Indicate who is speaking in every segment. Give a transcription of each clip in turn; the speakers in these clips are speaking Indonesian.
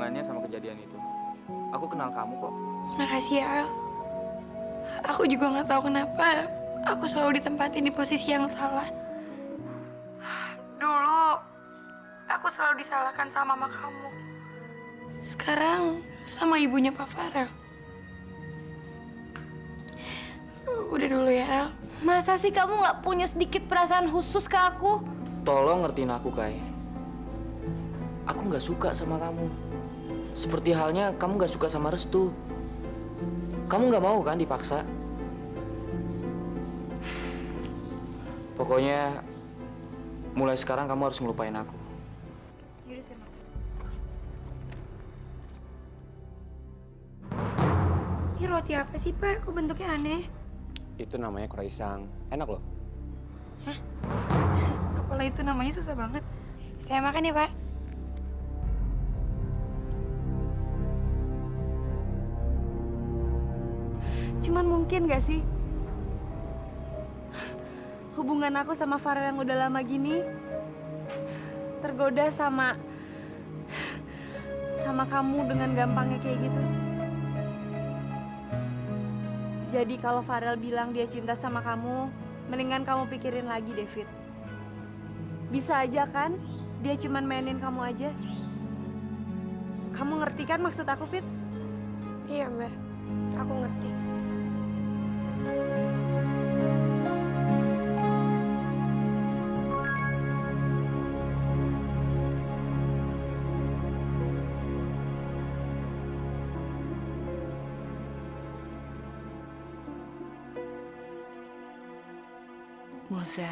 Speaker 1: hubungannya sama kejadian itu. Aku kenal kamu kok.
Speaker 2: Makasih ya, Al. Aku juga nggak tahu kenapa aku selalu ditempatin di posisi yang salah. Dulu, aku selalu disalahkan sama mama kamu. Sekarang sama ibunya Pak Farel. Udah dulu ya, El.
Speaker 3: Masa sih kamu nggak punya sedikit perasaan khusus ke aku?
Speaker 1: Tolong ngertiin aku, Kai. Aku nggak suka sama kamu. Seperti halnya kamu nggak suka sama Restu. Kamu nggak mau kan dipaksa? Pokoknya mulai sekarang kamu harus ngelupain aku.
Speaker 2: Yaudah, saya makan. Ini roti apa sih, Pak? Kok bentuknya aneh?
Speaker 4: Itu namanya croissant. Enak loh.
Speaker 2: Apalah itu namanya susah banget. Saya makan ya, Pak.
Speaker 3: Cuman mungkin gak sih hubungan aku sama Farel yang udah lama gini tergoda sama kamu dengan gampangnya kayak gitu? Jadi kalau Farel bilang dia cinta sama kamu, mendingan kamu pikirin lagi, David. Bisa aja kan dia cuman mainin kamu aja. Kamu ngerti kan maksud aku, Fit?
Speaker 2: Iya, Mbak. Aku ngerti.
Speaker 5: Moza,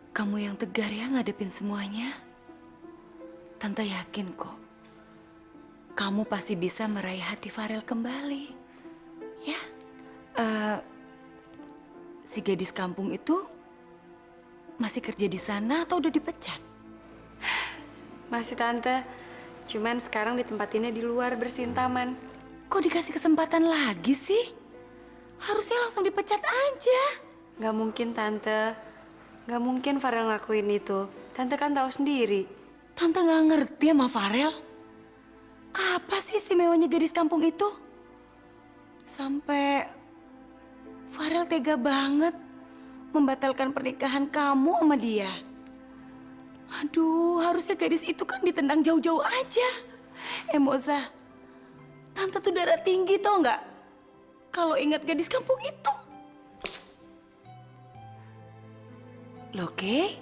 Speaker 5: kamu yang tegar ya ngadepin semuanya. Tante yakin kok, kamu pasti bisa meraih hati Farel kembali. Ya, si gadis kampung itu masih kerja di sana atau udah dipecat?
Speaker 2: Masih, Tante. Cuman sekarang ditempatinnya di luar bersihin taman.
Speaker 5: Kok dikasih kesempatan lagi sih? Harusnya langsung dipecat aja.
Speaker 2: Gak mungkin, Tante. Gak mungkin Farel ngelakuin itu. Tante kan tahu sendiri.
Speaker 5: Tante nggak ngerti sama Farel. Apa sih istimewanya gadis kampung itu? Sampai Farel tega banget membatalkan pernikahan kamu sama dia. Aduh, harusnya gadis itu kan ditendang jauh-jauh aja. Moza, Tante tuh darah tinggi tau nggak? Kalau ingat gadis kampung itu. Loh, Kay?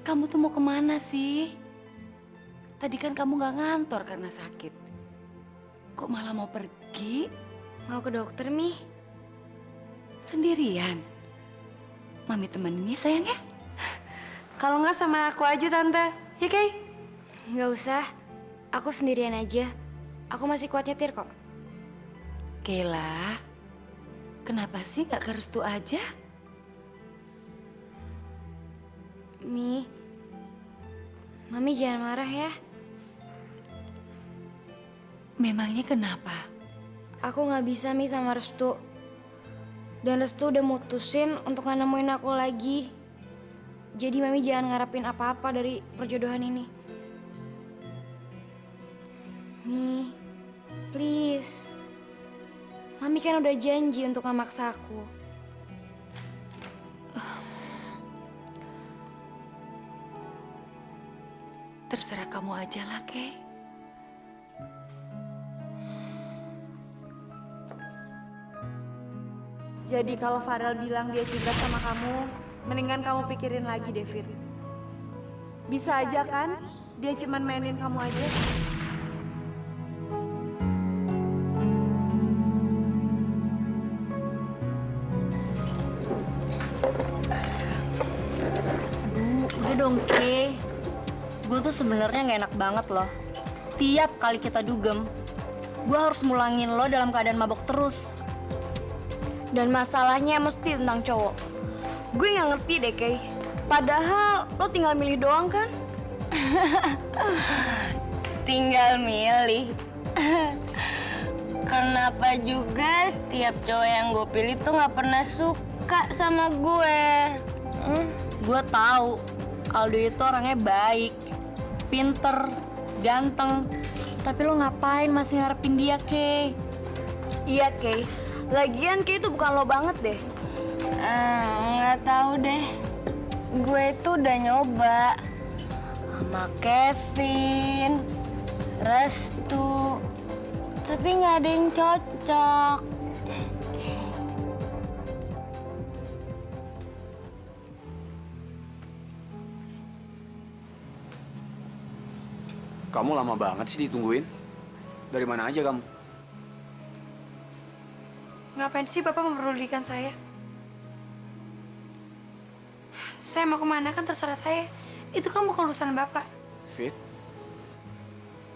Speaker 5: Kamu tuh mau kemana sih? Tadi kan kamu nggak ngantor karena sakit. Kok malah mau pergi?
Speaker 3: Mau ke dokter, Mi.
Speaker 5: Sendirian? Mami temenin ya, sayang ya?
Speaker 2: Kalau nggak sama aku aja, Tante. Ya, Kay?
Speaker 3: Nggak usah, aku sendirian aja. Aku masih kuat nyetir kok.
Speaker 5: Kayla, kenapa sih nggak ke Restu aja?
Speaker 3: Mi, Mami jangan marah ya.
Speaker 5: Memangnya kenapa?
Speaker 3: Aku nggak bisa, Mi, sama Restu. Dan Restu udah mutusin untuk nggak nemuin aku lagi. Jadi Mami jangan ngarepin apa-apa dari perjodohan ini. Mi, please. Mami kan udah janji untuk gak maksa aku.
Speaker 5: Terserah kamu aja lah, Kay.
Speaker 3: Jadi kalau Farel bilang dia cinta sama kamu, mendingan kamu pikirin lagi, David. Bisa aja kan dia cuman mainin kamu aja.
Speaker 6: Udah dong, Kay. Gue tuh sebenarnya nggak enak banget loh. Tiap kali kita dugem, gue harus mulangin lo dalam keadaan mabok terus.
Speaker 3: Dan masalahnya mesti tentang cowok. Gue nggak ngerti deh, Kay. Padahal lo tinggal milih doang kan?
Speaker 6: Tinggal milih. Kenapa juga setiap cowok yang gue pilih tuh nggak pernah suka sama gue? Gue tahu kalau dia itu orangnya baik. pinter, ganteng. Tapi lo ngapain masih ngarepin dia, Kay?
Speaker 3: Iya, Kay. Lagian Kay itu bukan lo banget deh. Nggak tahu deh. Gue itu udah nyoba sama Kevin, Restu, tapi nggak ada yang cocok.
Speaker 4: Kamu lama banget sih ditungguin. Dari mana aja kamu?
Speaker 2: Ngapain sih Bapak memperdulikan saya? Saya mau kemana kan terserah saya. Itu kan bukan urusan Bapak.
Speaker 4: Fit,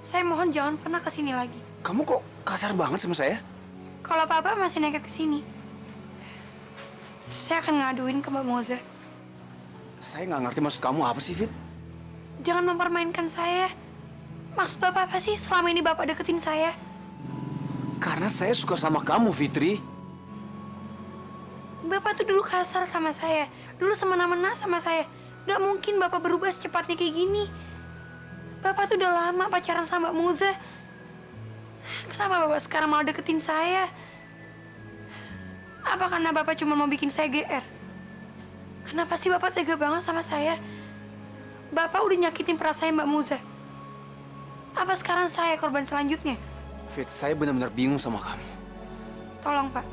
Speaker 2: Saya mohon jangan pernah kesini lagi.
Speaker 4: kamu kok kasar banget sama saya?
Speaker 2: Kalau Bapak masih nekat kesini, saya akan ngaduin ke Mbak Moza.
Speaker 4: Saya nggak ngerti maksud kamu apa sih, Fit?
Speaker 2: Jangan mempermainkan saya. Maksud Bapak apa sih selama ini Bapak deketin saya?
Speaker 4: Karena saya suka sama kamu, Fitri.
Speaker 2: Bapak tuh dulu kasar sama saya. Dulu semena-mena sama saya. Gak mungkin Bapak berubah secepatnya kayak gini. Bapak tuh udah lama pacaran sama Mbak Moza. Kenapa Bapak sekarang malah deketin saya? Apa karena Bapak cuma mau bikin saya GR? Kenapa sih Bapak tega banget sama saya? Bapak udah nyakitin perasaan Mbak Moza. Apa sekarang saya korban selanjutnya?
Speaker 4: Fit, saya benar-benar bingung sama kamu.
Speaker 2: Tolong, Pak.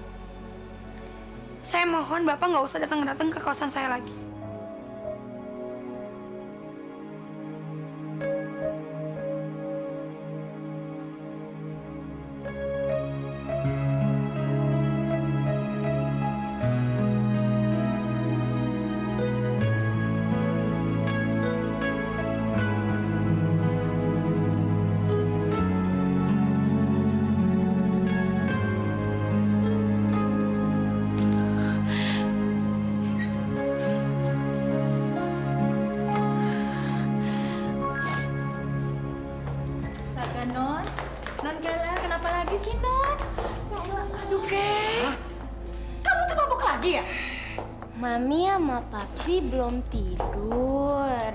Speaker 2: Saya mohon Bapak nggak usah datang-datang ke kosan saya lagi.
Speaker 5: Astaga, Non. Non Gala, kenapa lagi sih, Non? Ya Allah, aduh, Kay. Kamu tuh mabuk lagi ya?
Speaker 3: Mami sama Papi belum tidur.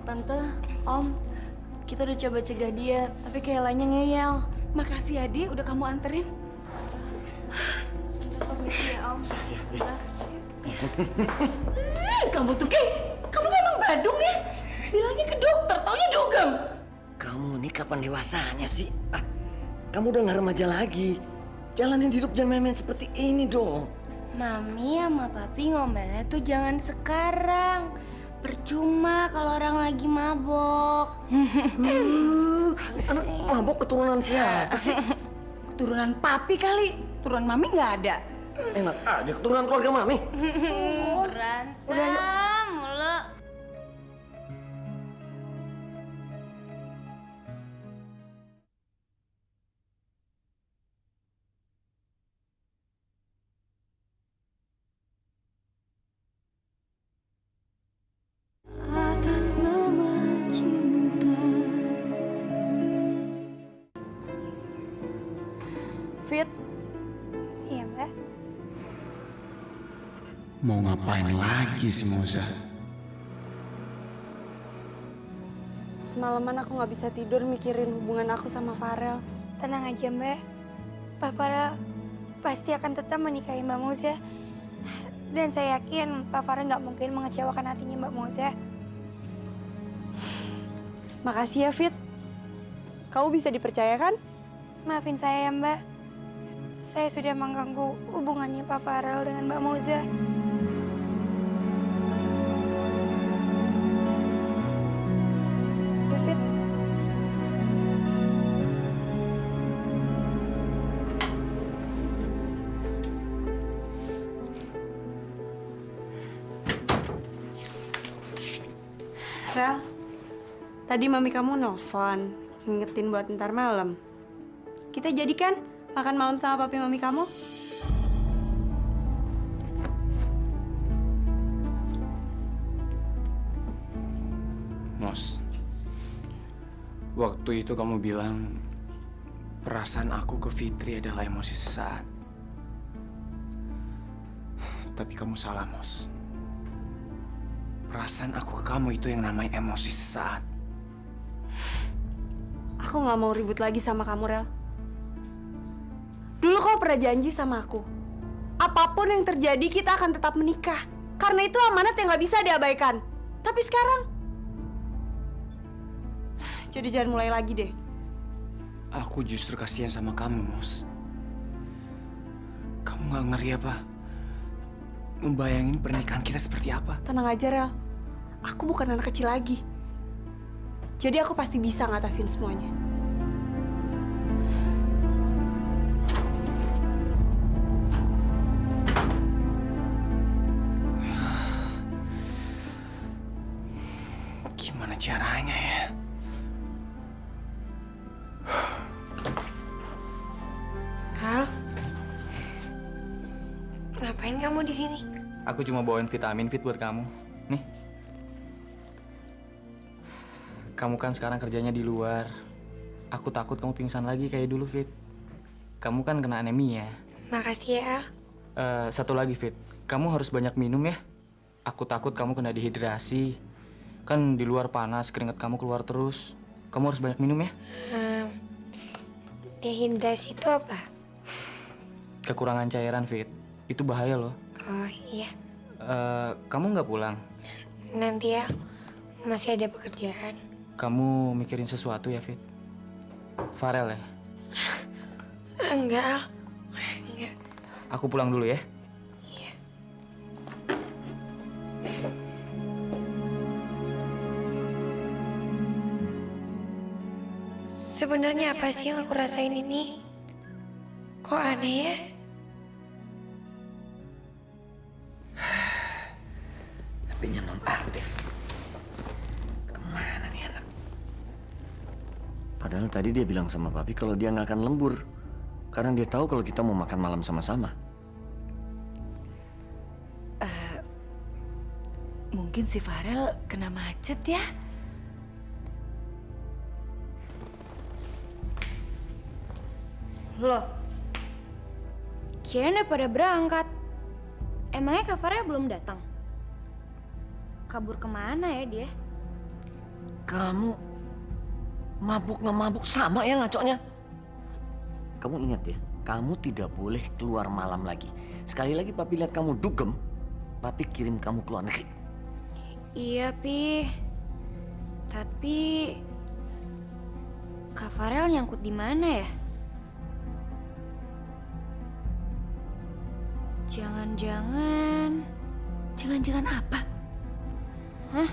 Speaker 6: Tante, Om, kita udah coba cegah dia, tapi kayak lainnya ngeyel.
Speaker 5: Makasih ya, Di, udah kamu anterin.
Speaker 6: Permisi ya, Om.
Speaker 5: Kamu tuh, Kay. Kamu tuh emang badung ya? Bilangnya ke dokter, taunya dugem.
Speaker 7: Kamu nih kapan dewasanya sih? Kamu udah nggak remaja lagi. Jalanin hidup jangan main-main seperti ini dong.
Speaker 3: Mami sama Papi ngomelnya tuh jangan sekarang. Percuma kalau orang lagi mabok.
Speaker 7: Anak mabok keturunan siapa sih?
Speaker 5: Keturunan Papi kali, turunan Mami nggak ada.
Speaker 7: Enak aja keturunan keluarga Mami.
Speaker 3: Berantem mulu.
Speaker 2: Fit. Iya, Mbak.
Speaker 4: Mau ngapain lagi si Moza?
Speaker 2: Semalaman aku nggak bisa tidur mikirin hubungan aku sama Farel. Tenang aja, Mbak. Pak Farel pasti akan tetap menikahi Mbak Moza. Dan saya yakin Pak Farel nggak mungkin mengecewakan hatinya Mbak Moza.
Speaker 8: Makasih ya, Fit. Kamu bisa dipercaya kan?
Speaker 2: Maafin saya ya, Mbak. Saya sudah mengganggu hubungannya Pak Farel dengan Mbak Moza.
Speaker 8: Ya, Fit. Rel, tadi mami kamu nelfon, ngingetin buat ntar malam. Kita jadikan makan malam sama papi mami kamu?
Speaker 4: Mos, waktu itu kamu bilang perasaan aku ke Fitri adalah emosi sesaat. Tapi kamu salah, Mos. Perasaan aku ke kamu itu yang namanya emosi sesaat.
Speaker 8: Aku nggak mau ribut lagi sama kamu, Rel. Dulu kau pernah janji sama aku. Apapun yang terjadi, kita akan tetap menikah. Karena itu amanat yang nggak bisa diabaikan. Tapi sekarang... Jadi jangan mulai lagi deh.
Speaker 4: Aku justru kasihan sama kamu, Mos. Kamu gak ngeri apa? Membayangin pernikahan kita seperti apa?
Speaker 8: Tenang aja, Rel. Aku bukan anak kecil lagi. Jadi aku pasti bisa ngatasin semuanya.
Speaker 4: Gimana caranya ya?
Speaker 2: Al, ngapain kamu di sini?
Speaker 1: Aku cuma bawain vitamin Fit buat kamu. Nih. Kamu kan sekarang kerjanya di luar. Aku takut kamu pingsan lagi kayak dulu, Fit. Kamu kan kena anemia.
Speaker 2: Makasih ya, Al.
Speaker 1: Satu lagi, Fit. Kamu harus banyak minum ya. Aku takut kamu kena dehidrasi. Kan di luar panas, keringat kamu keluar terus. Kamu harus banyak minum ya.
Speaker 2: Dehidrasi itu apa?
Speaker 1: Kekurangan cairan, Fit. Itu bahaya loh.
Speaker 2: Oh iya,
Speaker 1: Kamu nggak pulang?
Speaker 2: nanti ya. Masih ada pekerjaan.
Speaker 1: Kamu mikirin sesuatu ya, Fit? Farel ya?
Speaker 2: Enggak, Al. Enggak.
Speaker 1: Aku pulang dulu ya.
Speaker 2: Sebenarnya apa sih yang aku rasain ini? Kok aneh ya?
Speaker 7: HP-nya nonaktif. Kemana nih anak? Padahal tadi dia bilang sama papi kalau dia nggak akan lembur. Karena dia tahu kalau kita mau makan malam sama-sama.
Speaker 5: Mungkin si Farel kena macet ya?
Speaker 3: Loh, kirain udah pada berangkat. Emangnya Kak Farel belum datang? Kabur kemana ya dia?
Speaker 7: Kamu mabuk nggak mabuk sama ya ngacoknya. Kamu ingat ya, kamu tidak boleh keluar malam lagi. Sekali lagi papi lihat kamu dugem, papi kirim kamu keluar negeri.
Speaker 3: Iya, Pi. Tapi Kak Farel nyangkut di mana ya? Jangan-jangan...
Speaker 5: Jangan-jangan apa?
Speaker 3: Hah?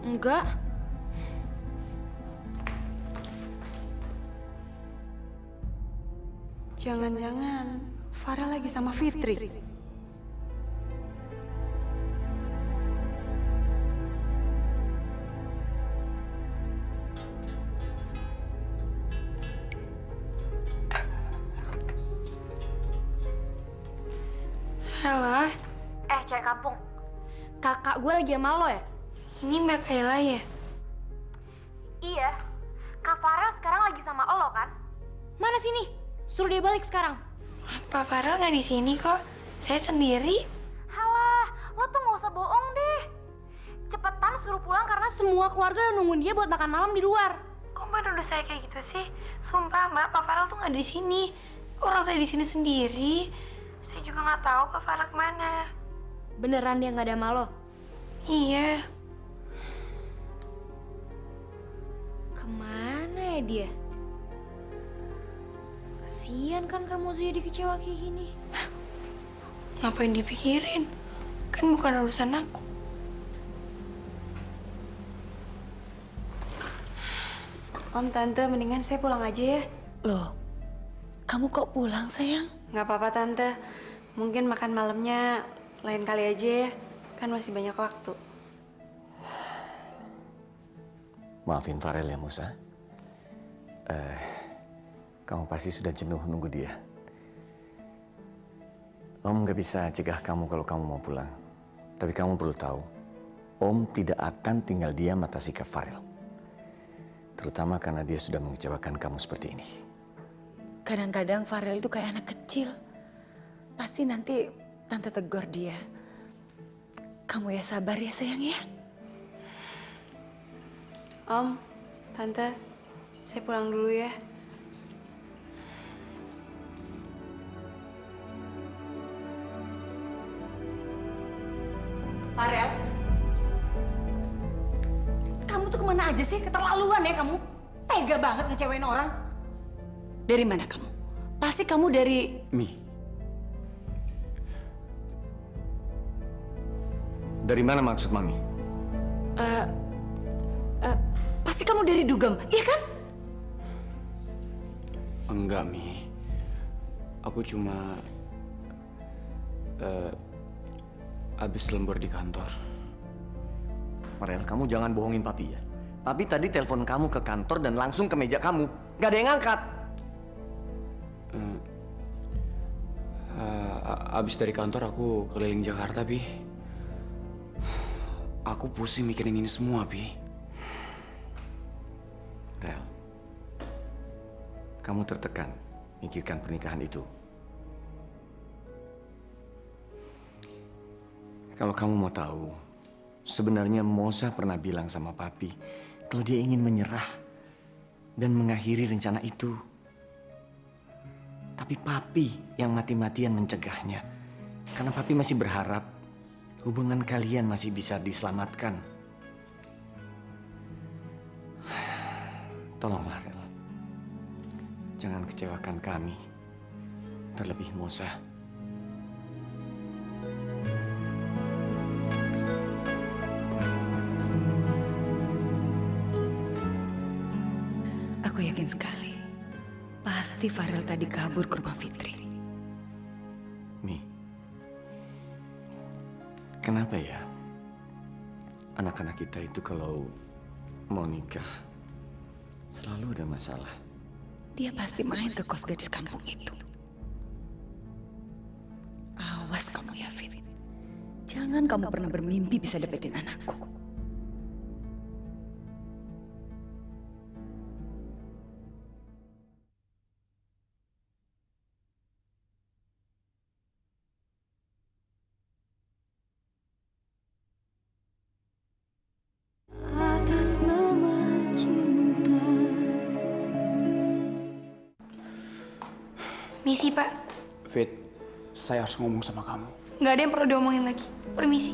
Speaker 3: Enggak.
Speaker 8: Jangan-jangan Farel lagi sama Fitri.
Speaker 2: Halo,
Speaker 3: Cewek kampung. Kakak gue lagi sama lo ya?
Speaker 2: ini Mbak Kayla ya?
Speaker 3: Iya. Kak Farel sekarang lagi sama lo kan? Mana sini? Suruh dia balik sekarang.
Speaker 2: Pak Farel nggak di sini kok. Saya sendiri.
Speaker 3: Halah, lo tuh nggak usah bohong deh. Cepetan suruh pulang karena semua keluarga udah nungguin dia buat makan malam di luar.
Speaker 2: Kok Mbak nuduh saya kayak gitu sih? Sumpah Mbak, Pak Farel tuh nggak di sini. Orang saya di sini sendiri. Saya juga nggak tahu Pak Farel kemana.
Speaker 3: Beneran dia nggak ada sama lo?
Speaker 2: Iya.
Speaker 3: Kemana ya dia? Kesian kan kamu sih dikecewa kayak gini.
Speaker 2: Ngapain dipikirin? Kan bukan urusan aku.
Speaker 8: Om, Tante, mendingan saya pulang aja ya.
Speaker 5: Loh, kamu kok pulang sayang?
Speaker 8: Nggak apa-apa, Tante. Mungkin makan malamnya lain kali aja ya. Kan masih banyak waktu.
Speaker 7: Maafin Farel ya Musa. Kamu pasti sudah jenuh nunggu dia. Om nggak bisa cegah kamu kalau kamu mau pulang. Tapi kamu perlu tahu, Om tidak akan tinggal diam atas sikap Farel. Terutama karena dia sudah mengecewakan kamu seperti ini.
Speaker 5: Kadang-kadang Farel itu kayak anak kecil. Pasti nanti Tante tegur dia. Kamu ya sabar ya sayang ya.
Speaker 8: Om, Tante, Saya pulang dulu ya.
Speaker 5: Farel, kamu tuh kemana aja sih? Keterlaluan ya kamu. Tega banget ngecewain orang. Dari mana kamu? Pasti kamu dari...
Speaker 4: Mi,
Speaker 7: Dari mana maksud Mami?
Speaker 5: Pasti kamu dari Dugem, iya kan?
Speaker 4: enggak Mi. Aku cuma habis lembur di kantor.
Speaker 7: Farel, kamu jangan bohongin Papi ya. Papi tadi telepon kamu ke kantor dan langsung ke meja kamu. Gak ada yang angkat.
Speaker 4: Abis dari kantor aku keliling Jakarta, Bi. Aku pusing mikirin ini semua, Bi.
Speaker 7: Rel, kamu tertekan mikirkan pernikahan itu. Kalau kamu mau tahu, sebenarnya Moza pernah bilang sama Papi kalau dia ingin menyerah dan mengakhiri rencana itu. Tapi Papi yang mati-matian mencegahnya. Karena Papi masih berharap hubungan kalian masih bisa diselamatkan. Tolonglah, Rel. Jangan kecewakan kami. Terlebih Moza.
Speaker 5: Aku yakin sekali. Pasti Farel tadi kabur ke rumah Fitri.
Speaker 7: Mi, kenapa ya anak-anak kita itu kalau mau nikah selalu ada masalah?
Speaker 5: Dia pasti main ke kos gadis kampung itu. Awas kamu ya, Fit. Jangan kamu pernah bermimpi bisa dapetin anakku.
Speaker 2: Misi, Pak.
Speaker 4: Fit, saya harus ngomong sama kamu.
Speaker 2: Nggak ada yang perlu diomongin lagi. Permisi.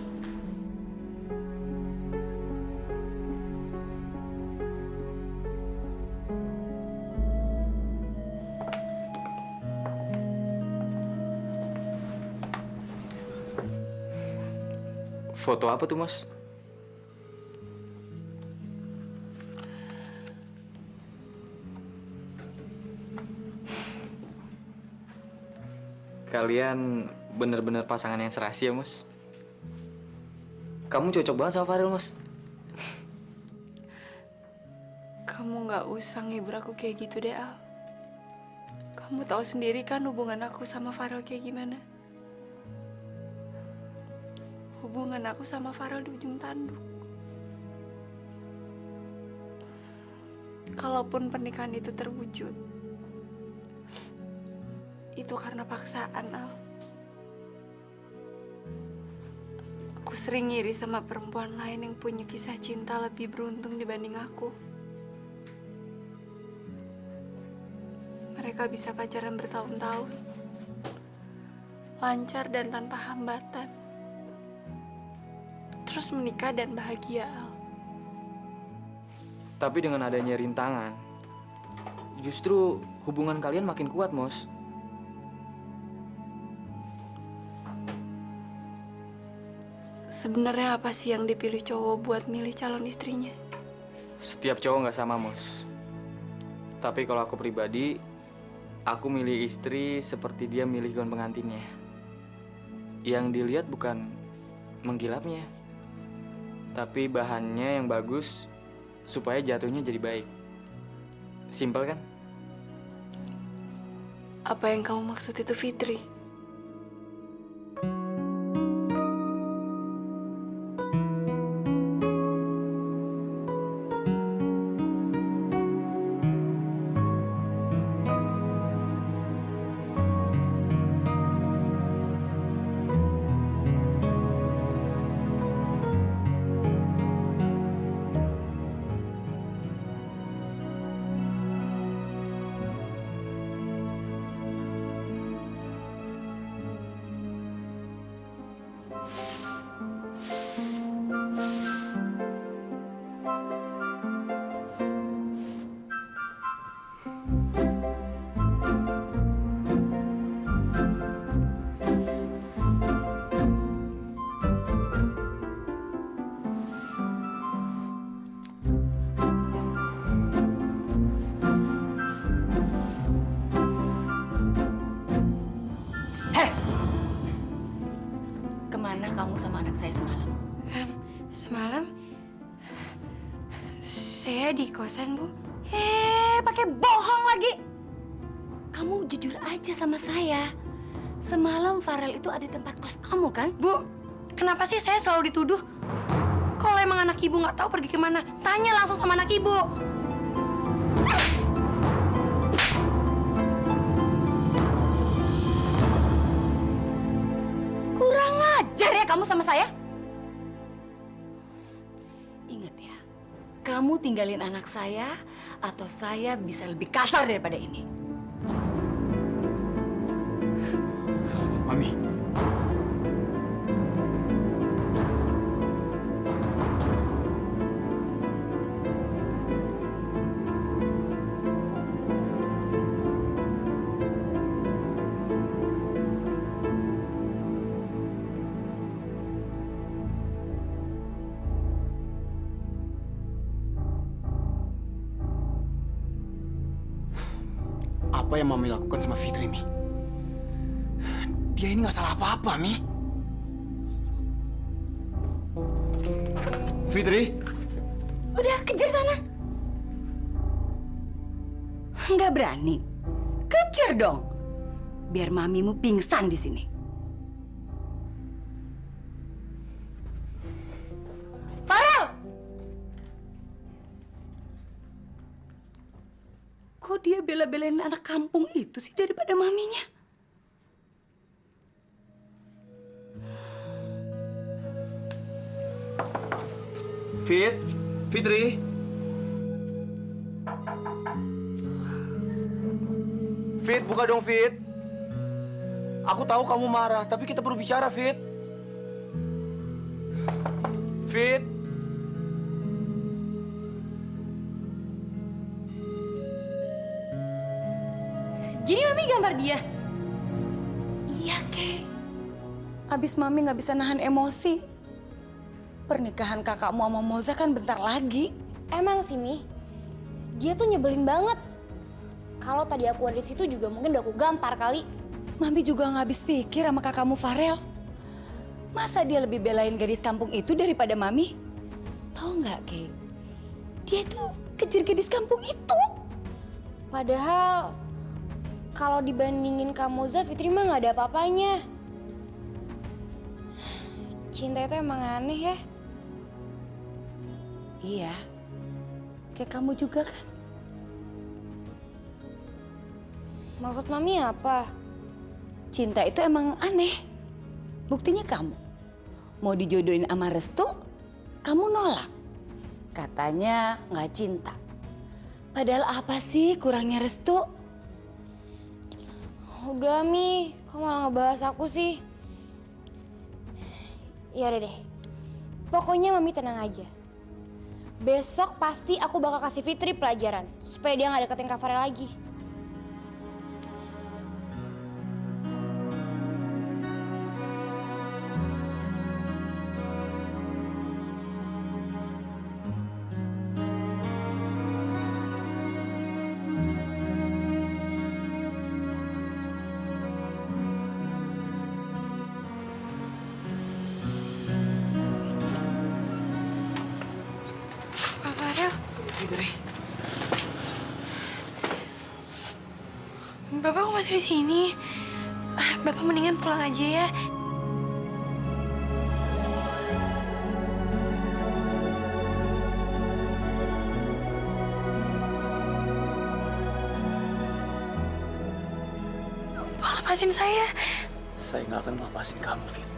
Speaker 1: Foto apa tuh, Mas? Kalian bener-bener pasangan yang serasi ya, Mas. Kamu cocok banget sama Farel, Mas.
Speaker 8: Kamu nggak usah ngibur aku kayak gitu deh, Al. Kamu tahu sendiri kan hubungan aku sama Farel kayak gimana. Hubungan aku sama Farel di ujung tanduk. Kalaupun pernikahan itu terwujud, itu karena paksaan, Al. Aku sering ngiri sama perempuan lain yang punya kisah cinta lebih beruntung dibanding aku. Mereka bisa pacaran bertahun-tahun, lancar dan tanpa hambatan. Terus menikah dan bahagia, Al.
Speaker 1: Tapi dengan adanya rintangan, justru hubungan kalian makin kuat, Mos.
Speaker 8: Sebenarnya apa sih yang dipilih cowok buat milih calon istrinya?
Speaker 1: Setiap cowok nggak sama, Mos. Tapi kalau aku pribadi, aku milih istri seperti dia milih gaun pengantinnya. Yang dilihat bukan mengkilapnya, tapi bahannya yang bagus supaya jatuhnya jadi baik. Simpel kan?
Speaker 8: Apa yang kamu maksud itu, Fitri?
Speaker 5: kamu sama anak saya semalam?
Speaker 2: Semalam saya di kosan, Bu.
Speaker 5: Pakai bohong lagi. Kamu jujur aja sama saya. Semalam Farel itu ada di tempat kos kamu kan?
Speaker 2: Bu, kenapa sih saya selalu dituduh? Kalau emang anak ibu nggak tahu pergi kemana, tanya langsung sama anak ibu.
Speaker 5: Kurang ajar ya kamu sama saya. Ingat ya, kamu tinggalin anak saya atau saya bisa lebih kasar daripada ini.
Speaker 4: Mami. Apa yang Mami lakukan sama Fitri, Mi? Dia ini nggak salah apa-apa, Mi. Fitri?
Speaker 5: Udah, kejar sana. Nggak berani? Kejar dong. Biar mamimu pingsan di sini. Farel! Kok dia bela-belain anak kampung itu sih daripada maminya?
Speaker 4: Fitri? Fit, buka dong, Fit. Aku tahu kamu marah, tapi kita perlu bicara, Fit. Fit.
Speaker 3: Jadi Mami gambar dia?
Speaker 5: Iya, Kay. Abis Mami nggak bisa nahan emosi. Pernikahan kakakmu sama Moza kan bentar lagi.
Speaker 3: Emang sih, Mi. Dia tuh nyebelin banget. Kalau tadi aku ada di situ juga mungkin udah aku gampar kali.
Speaker 5: Mami juga nggak habis pikir sama kakakmu Farel. Masa dia lebih belain gadis kampung itu daripada Mami? Tahu nggak, Kay? Dia tuh kejar gadis kampung itu.
Speaker 3: Padahal kalau dibandingin Kak Moza, Fitri mah nggak ada apa-apanya. Cinta itu emang aneh ya.
Speaker 5: Iya, kayak kamu juga kan?
Speaker 3: Maksud Mami apa?
Speaker 5: Cinta itu emang aneh. Buktinya kamu. Mau dijodohin sama Restu, kamu nolak. Katanya nggak cinta. Padahal apa sih kurangnya Restu?
Speaker 3: Udah, Mi. Kok malah ngebahas aku sih? Ya udah deh. Pokoknya Mami tenang aja. Besok pasti aku bakal kasih Fitri pelajaran. Supaya dia nggak deketin Kak Farel lagi.
Speaker 2: Pak Farel,
Speaker 4: Fitri.
Speaker 2: Bapak kok masih di sini? Bapak mendingan pulang aja ya. Pak, lepasin saya.
Speaker 4: Saya nggak akan melepasin kamu, Fit.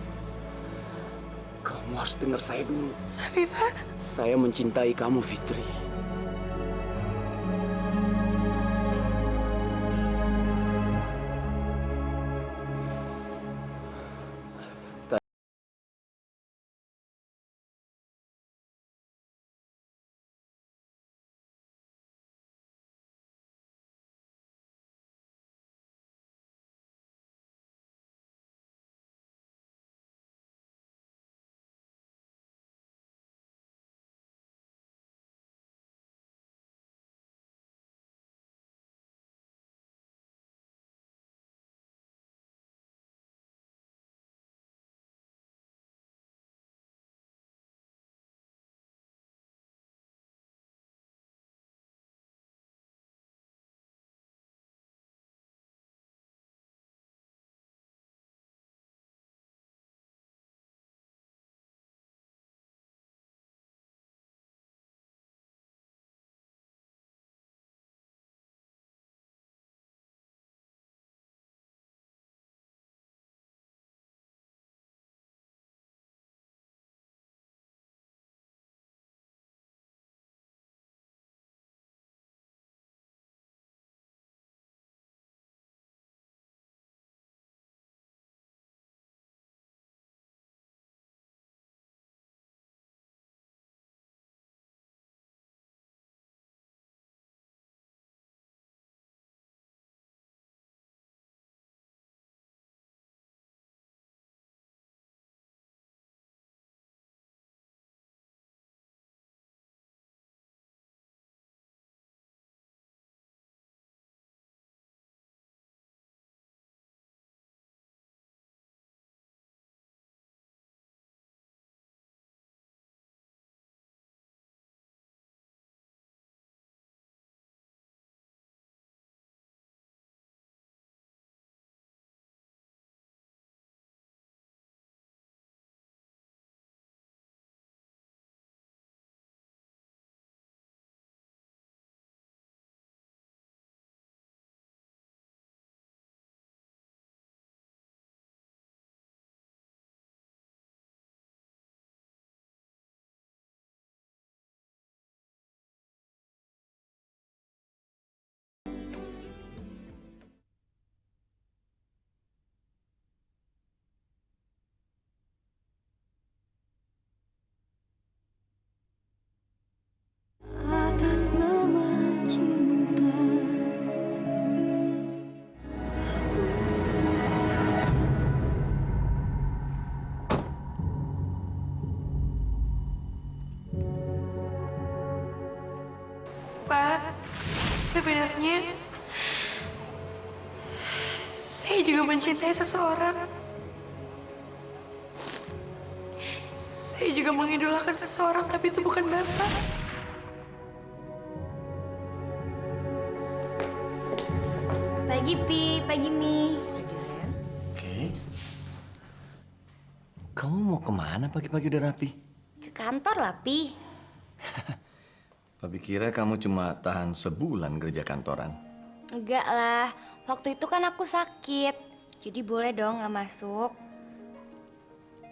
Speaker 4: Kamu harus dengar saya dulu.
Speaker 2: Tapi Pak,
Speaker 4: Saya mencintai kamu, Fitri.
Speaker 2: sebenarnya saya juga mencintai seseorang. Saya juga mengidolakan seseorang, tapi itu bukan Bapak.
Speaker 3: Pagi Pi, pagi Mi.
Speaker 7: Oke. Kamu mau kemana pagi-pagi udah rapi?
Speaker 3: Ke kantor lah Pi.
Speaker 7: Papi kira kamu cuma tahan sebulan kerja kantoran.
Speaker 3: Enggak lah, waktu itu kan aku sakit. Jadi boleh dong nggak masuk.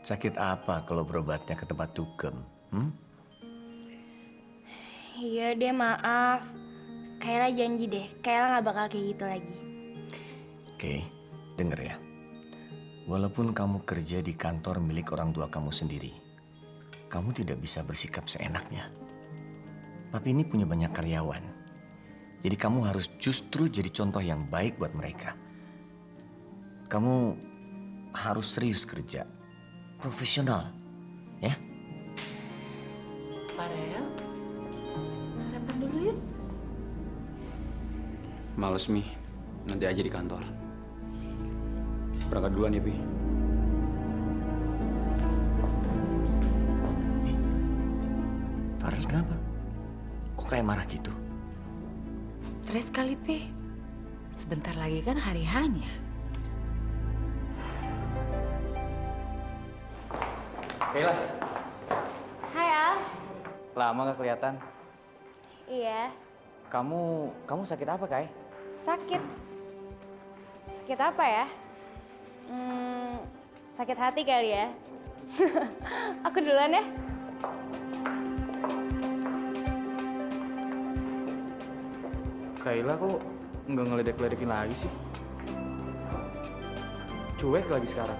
Speaker 7: Sakit apa kalau berobatnya ke tempat dugem?
Speaker 3: Iya deh, maaf. Kayla janji deh, Kayla nggak bakal kayak gitu lagi.
Speaker 7: Oke, denger ya. Walaupun kamu kerja di kantor milik orang tua kamu sendiri, kamu tidak bisa bersikap seenaknya. Papi ini punya banyak karyawan. Jadi kamu harus justru jadi contoh yang baik buat mereka. Kamu harus serius kerja, profesional, ya?
Speaker 5: Farel, sarapan dulu yuk.
Speaker 4: Males, Mi. Nanti aja di kantor. Berangkat duluan ya, Pi.
Speaker 7: Farel kenapa? Kok kayak marah gitu?
Speaker 5: Stres kali, Pi. Sebentar lagi kan hari hanya.
Speaker 1: Kayla,
Speaker 3: Hai Al.
Speaker 1: lama gak kelihatan.
Speaker 3: Iya,
Speaker 1: Kamu sakit apa, Kai?
Speaker 3: sakit. Sakit apa ya? Sakit hati kali ya. Aku duluan ya.
Speaker 1: Kayla kok nggak ngeledek-ledekin lagi sih? Cuek lagi sekarang.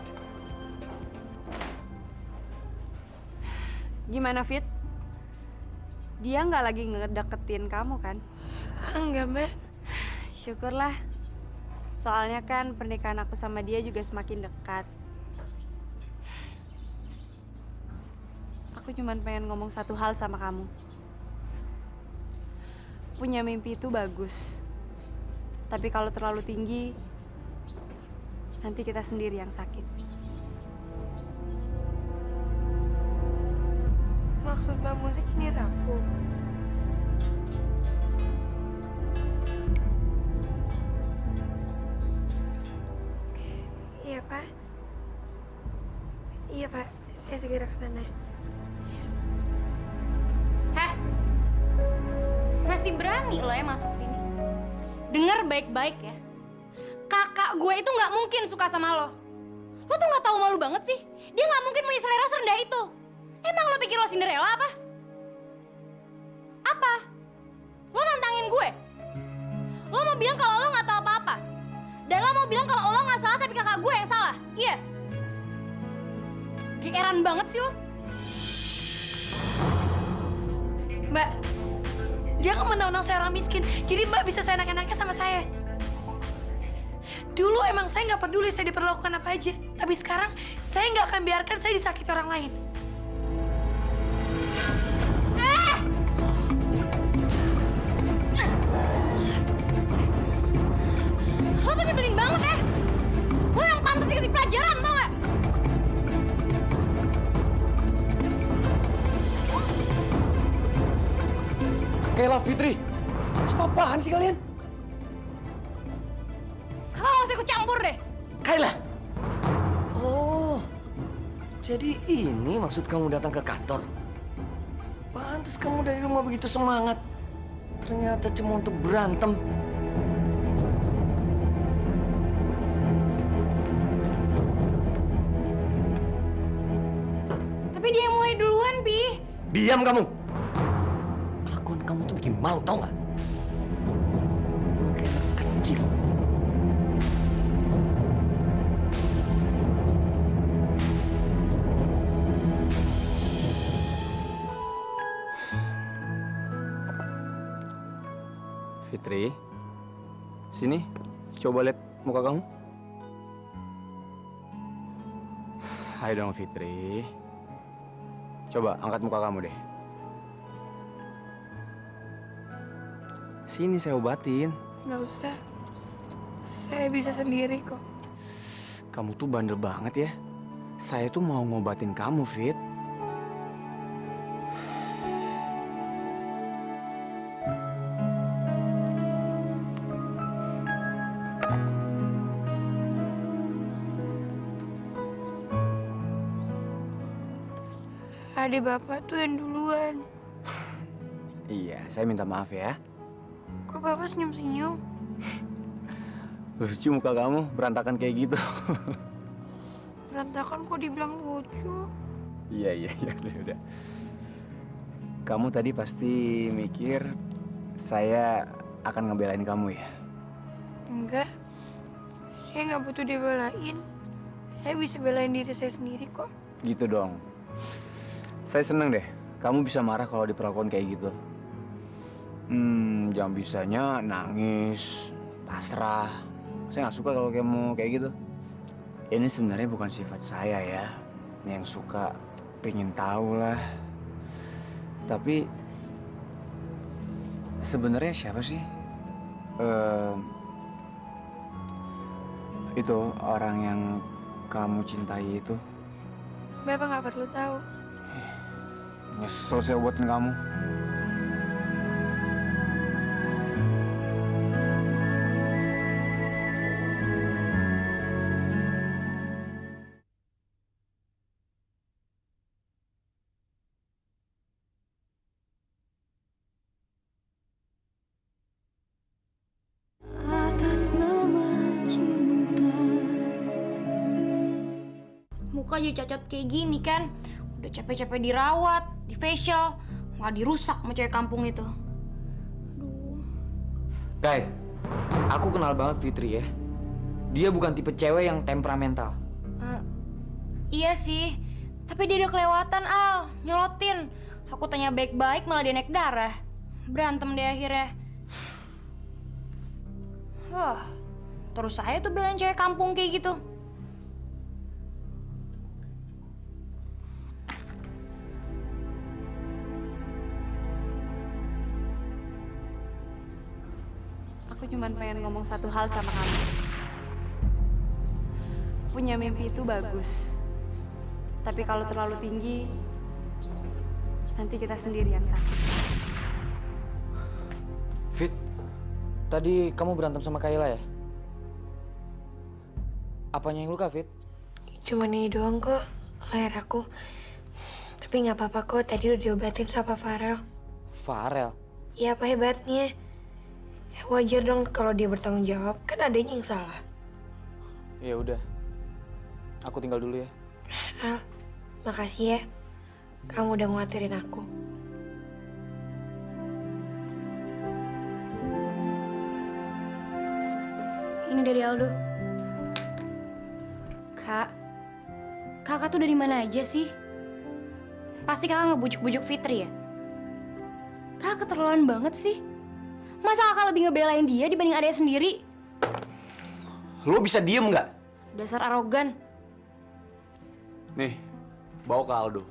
Speaker 8: Gimana, Fit? Dia nggak lagi ngedeketin kamu kan?
Speaker 2: Enggak, Mbak.
Speaker 8: Syukurlah. Soalnya kan pernikahan aku sama dia juga semakin dekat. Aku cuma pengen ngomong satu hal sama kamu. Punya mimpi itu bagus. Tapi kalau terlalu tinggi, nanti kita sendiri yang sakit.
Speaker 2: Maksud Mbak Musik ini rapuh. Iya, Pak. Iya, Pak. Saya segera ke sana.
Speaker 3: Heh, masih berani lo ya masuk sini. Dengar baik-baik ya. Kakak gue itu nggak mungkin suka sama lo. Lo tuh nggak tahu malu banget sih. Dia nggak mungkin punya selera serendah itu. Emang lo pikir lo Cinderella apa? Apa? Lo nantangin gue? Lo mau bilang kalau lo nggak tahu apa-apa? Dan lo mau bilang kalau lo nggak salah tapi kakak gue yang salah? Iya? Geeran banget sih lo.
Speaker 2: Mbak, jangan mentang-mentang saya orang miskin, jadi Mbak bisa seenak-enaknya sama saya. Dulu emang saya nggak peduli saya diperlakukan apa aja, tapi sekarang saya nggak akan biarkan saya disakiti orang lain.
Speaker 3: Lo tuh nyebelin banget ya. Lo yang pantas dikasih pelajaran tau gak?
Speaker 4: Kayla, Fitri. Apa-apaan sih kalian?
Speaker 3: Kakak gak usah ikut campur deh.
Speaker 7: Kayla! Oh, jadi ini maksud kamu datang ke kantor? Pantes kamu dari rumah begitu semangat. Ternyata cuma untuk berantem.
Speaker 3: Tapi dia yang mulai duluan, Pi.
Speaker 7: Diam kamu! Kelakuan kamu tuh bikin malu, tau nggak? Kayak anak kecil.
Speaker 1: Fitri, sini, coba lihat muka kamu. Ayo dong Fitri. Coba angkat muka kamu deh. Sini saya obatin.
Speaker 2: Nggak usah. Saya bisa sendiri kok.
Speaker 4: Kamu tuh bandel banget ya. Saya tuh mau ngobatin kamu, Fit.
Speaker 2: Adik bapak tuh yang duluan.
Speaker 4: Iya, saya minta maaf ya.
Speaker 2: Kok bapak senyum-senyum?
Speaker 4: Lucu muka kamu, berantakan kayak gitu.
Speaker 2: Berantakan kok dibilang lucu.
Speaker 4: Iya, udah. Kamu tadi pasti mikir saya akan ngebelain kamu ya?
Speaker 2: Enggak. Saya nggak butuh dibelain. Saya bisa belain diri saya sendiri kok.
Speaker 4: Gitu dong. Saya seneng deh, kamu bisa marah kalau diperlakukan kayak gitu. Jangan bisanya nangis, pasrah. Saya nggak suka kalau kamu kayak gitu. Ini sebenarnya bukan sifat saya ya, yang suka pengen tahu lah. Tapi sebenarnya siapa sih itu orang yang kamu cintai itu?
Speaker 2: Bapak nggak perlu tahu.
Speaker 4: Nyesel saya buatin kamu.
Speaker 3: Muka jadi cacat kayak gini kan. Udah capek-capek dirawat, di facial, malah dirusak sama cewek kampung itu. Aduh.
Speaker 1: Kai, aku kenal banget Fitri ya. Dia bukan tipe cewek yang temperamental.
Speaker 3: Iya sih, tapi dia udah kelewatan, Al. Nyolotin. Aku tanya baik-baik malah dia naik darah. Berantem deh akhirnya. Terus saya tuh belain cewek kampung kayak gitu.
Speaker 8: Aku cuma pengen ngomong satu hal sama kamu. Punya mimpi itu bagus. Tapi kalau terlalu tinggi, nanti kita sendiri yang sakit.
Speaker 1: Fit, tadi kamu berantem sama Kayla ya? Apanya yang luka, Fit?
Speaker 2: Cuman ini doang kok, leher aku. Tapi nggak apa-apa kok, tadi udah diobatin sama Farel.
Speaker 1: Farel?
Speaker 2: Ya apa hebatnya? Wajar dong kalau dia bertanggung jawab, kan adanya yang salah.
Speaker 1: Ya udah, aku tinggal dulu ya.
Speaker 2: Al, makasih ya. Kamu udah nguatirin aku.
Speaker 3: Ini dari Aldo. Kak, kakak tuh dari mana aja sih? Pasti kakak ngebujuk-bujuk Fitri ya? Kakak keterlaluan banget sih. Masa kakak lebih ngebelain dia dibanding adanya sendiri?
Speaker 4: Lo bisa diem nggak?
Speaker 3: Dasar arogan.
Speaker 4: Nih, bawa ke Aldo.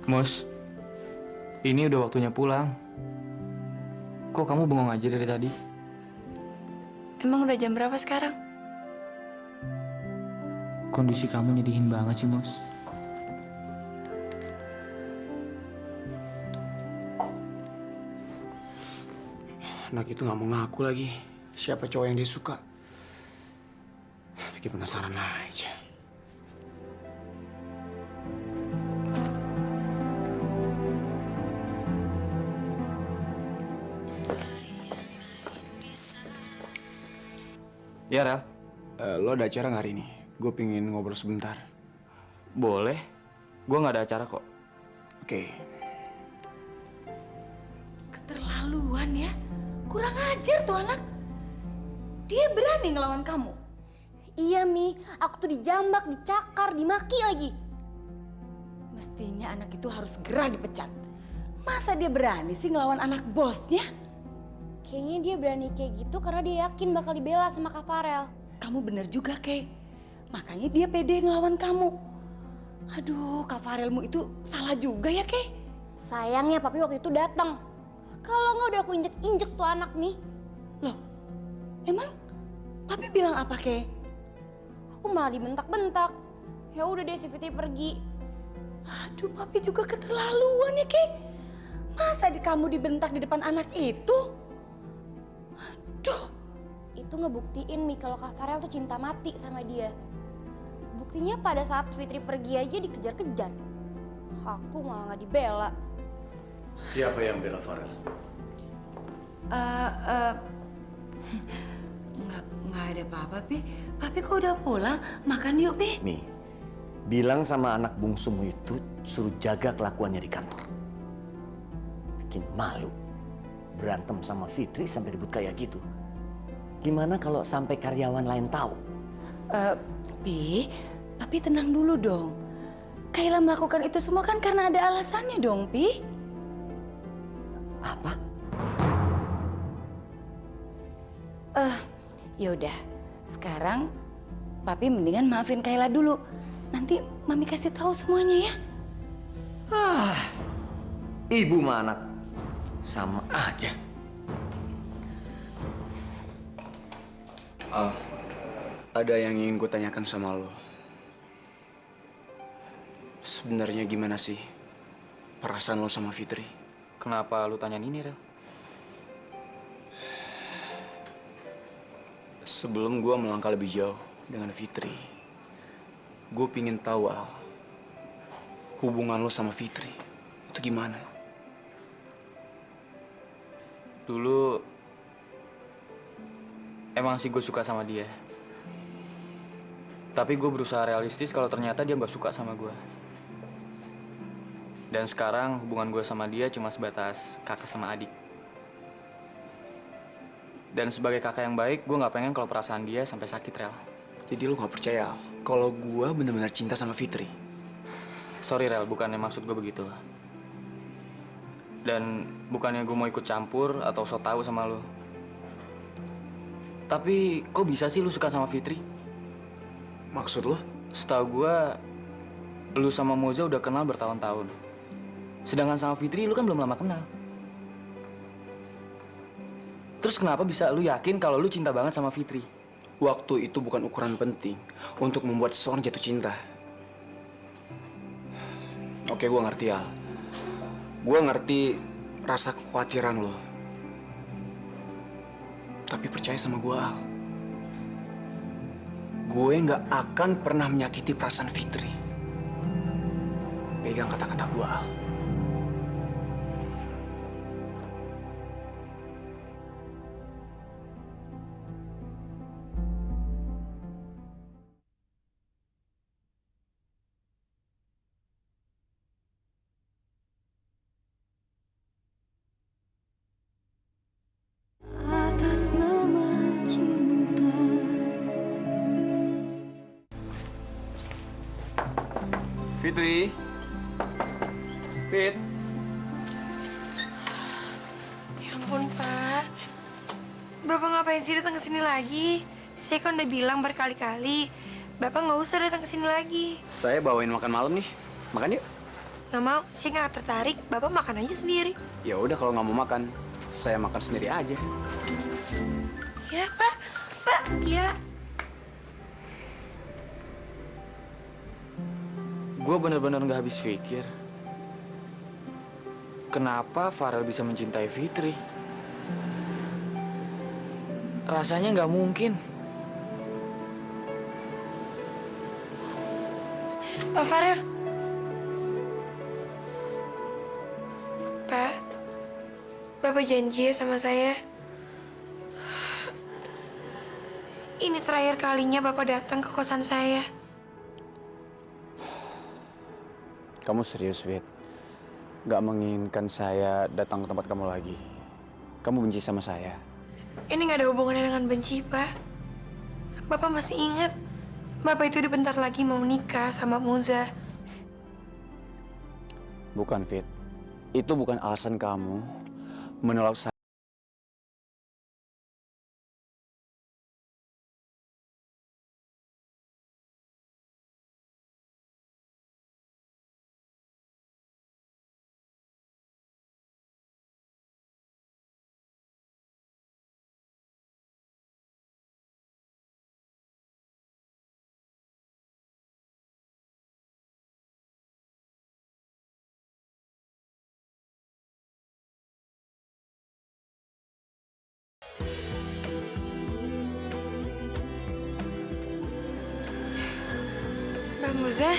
Speaker 1: Mus, ini udah waktunya pulang. Kok kamu bengong aja dari tadi?
Speaker 8: Emang udah jam berapa sekarang?
Speaker 1: Kondisi kamu nyedihin banget sih, Mus.
Speaker 4: Anak itu nggak mau ngaku lagi. Siapa cowok yang dia suka? Bikin penasaran aja.
Speaker 1: Ya, Rel.
Speaker 4: Lo ada acara nggak hari ini? Gue pingin ngobrol sebentar.
Speaker 1: Boleh. Gue nggak ada acara kok.
Speaker 4: Oke.
Speaker 5: Keterlaluan ya. Kurang ajar tuh anak. Dia berani ngelawan kamu.
Speaker 3: Iya, Mi. Aku tuh dijambak, dicakar, dimaki lagi.
Speaker 5: Mestinya anak itu harus segera dipecat. Masa dia berani sih ngelawan anak bosnya?
Speaker 3: Kayaknya dia berani kayak gitu karena dia yakin bakal dibela sama Kak Farel.
Speaker 5: Kamu bener juga, Kay. Makanya dia pede ngelawan kamu. Aduh, Kak Farelmu itu salah juga ya, Kay?
Speaker 3: Sayangnya papi waktu itu datang. Kalau nggak udah aku injek-injek tuh anak nih.
Speaker 5: Loh, emang papi bilang apa, Kay?
Speaker 3: Aku malah dibentak-bentak. Ya udah deh si Fitri pergi.
Speaker 5: Aduh, papi juga keterlaluan ya, Kay. Masa kamu dibentak di depan anak itu? Aduh.
Speaker 3: Itu ngebuktiin Mi kalau Kak Farel tuh cinta mati sama dia. Buktinya pada saat Fitri pergi aja dikejar-kejar. Aku malah nggak dibela.
Speaker 7: Siapa yang bela Farel?
Speaker 5: Nggak ada apa-apa, Pi. Papi kok udah pulang? Makan yuk, Pi.
Speaker 7: Mi, bilang sama anak bungsumu itu suruh jaga kelakuannya di kantor. Bikin malu. Berantem sama Fitri sampai ribut kayak gitu. Gimana kalau sampai karyawan lain tahu?
Speaker 5: Pi, Papi tenang dulu dong. Kayla melakukan itu semua kan karena ada alasannya dong, Pi.
Speaker 7: Apa?
Speaker 5: Yaudah, sekarang Papi mendingan maafin Kayla dulu. Nanti Mami kasih tahu semuanya ya.
Speaker 7: Ibu sama anak sama aja.
Speaker 4: Al, ada yang ingin gue tanyakan sama lo. Sebenarnya gimana sih perasaan lo sama Fitri?
Speaker 1: Kenapa lu tanyain ini, Rel?
Speaker 4: Sebelum gue melangkah lebih jauh dengan Fitri, gue pingin tahu, Al, hubungan lo sama Fitri itu gimana?
Speaker 1: Dulu emang sih gue suka sama dia. Tapi gue berusaha realistis kalau ternyata dia nggak suka sama gue. Dan sekarang hubungan gue sama dia cuma sebatas kakak sama adik. Dan sebagai kakak yang baik, gue nggak pengen kalau perasaan dia sampai sakit, Rel.
Speaker 4: Jadi lo nggak percaya, Al, kalau gue benar-benar cinta sama Fitri?
Speaker 1: Sorry, Rel, bukannya maksud gue begitu. Dan bukannya gue mau ikut campur atau so tau sama lo. Tapi kok bisa sih lu suka sama Fitri?
Speaker 4: Maksud lo?
Speaker 1: Setahu gue, lu sama Moza udah kenal bertahun-tahun. Sedangkan sama Fitri lu kan belum lama kenal. Terus kenapa bisa lu yakin kalau lu cinta banget sama Fitri?
Speaker 4: Waktu itu bukan ukuran penting untuk membuat seseorang jatuh cinta. Oke, gue ngerti, Al. Gue ngerti rasa kekhawatiran lo. Tapi percaya sama gue, Al. Gue nggak akan pernah menyakiti perasaan Fitri. Pegang kata-kata gue, Al.
Speaker 2: Atas nama cinta.
Speaker 4: Fitri. Fit.
Speaker 2: Ya ampun, Pak. Bapak ngapain sih datang ke sini lagi? Saya kan udah bilang berkali-kali, Bapak nggak usah datang ke sini lagi.
Speaker 4: Saya bawain makan malam nih. Makan yuk.
Speaker 2: Nggak mau, saya nggak tertarik. Bapak makan aja sendiri.
Speaker 4: Ya udah, kalau nggak mau makan, saya makan sendiri aja.
Speaker 2: Ya, Pak. Pak, ya.
Speaker 1: Gue bener-bener gak habis pikir. Kenapa Farel bisa mencintai Fitri? Rasanya nggak mungkin.
Speaker 2: Pak Farel. Pak, Bapak janji ya sama saya. Ini terakhir kalinya Bapak datang ke kosan saya.
Speaker 4: Kamu serius, Fit? Gak menginginkan saya datang ke tempat kamu lagi? Kamu benci sama saya?
Speaker 2: Ini nggak ada hubungannya dengan benci, Pak. Bapak masih ingat, Bapak itu udah bentar lagi mau nikah sama Muza.
Speaker 4: Bukan, Fit. Itu bukan alasan kamu menolak saya.
Speaker 2: Mbak Muza,